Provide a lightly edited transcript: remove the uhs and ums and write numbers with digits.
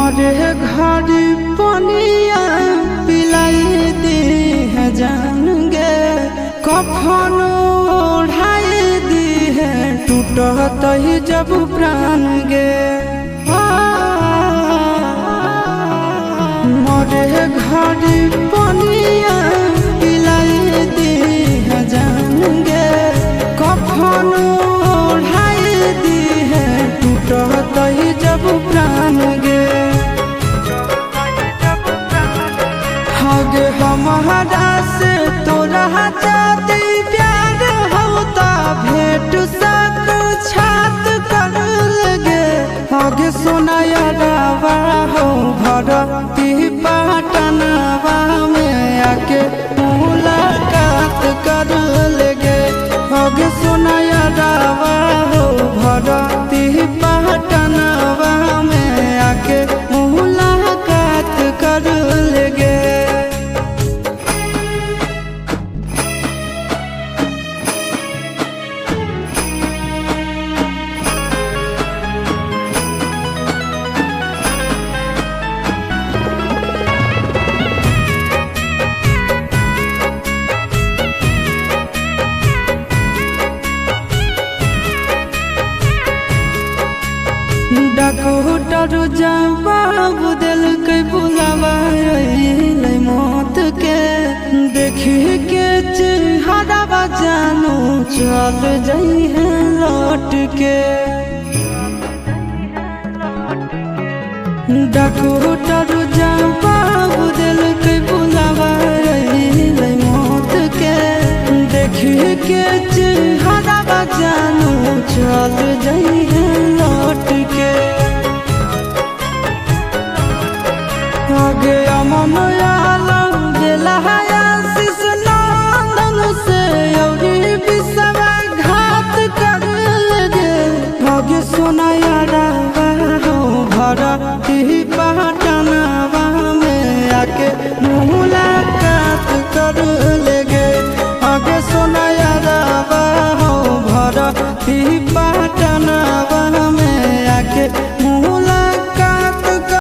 मोरे घर पनिया पिलाई दी है जान गे, कफन ओढ़ाई दी है टूटत ही जब प्राण गे। मोरे घर पनिया पिलाई दी है जान गे, कफन ओढ़ाई दी है टूटत ही जब प्राण गे। हगे हमारा से तोरा जाती प्यार होता भेंट सक छात कर लगे। हगे सोनाया रावा हो भरती पटनवा में आके मुलाकात कर लगे। हगे सोनाया रावा हो भरती पटनवा में आके मुलाकात कर लगे। डॉक्टर जवाब दिल के बुलावा मौत के, देखी के चेहरा जानू चल जाई है लौट के। डॉक्टर जवाब दिल के बुलावा मौत के, देखी के चेहरा जानू चल जाई है लौट के। आगे अमन आलम दिलहाया शिश नंदन से योगी विषवा घात कर लगे। आगे सोनाया रावा हो भरती पटनवा में आके मुलाकात कर लगे।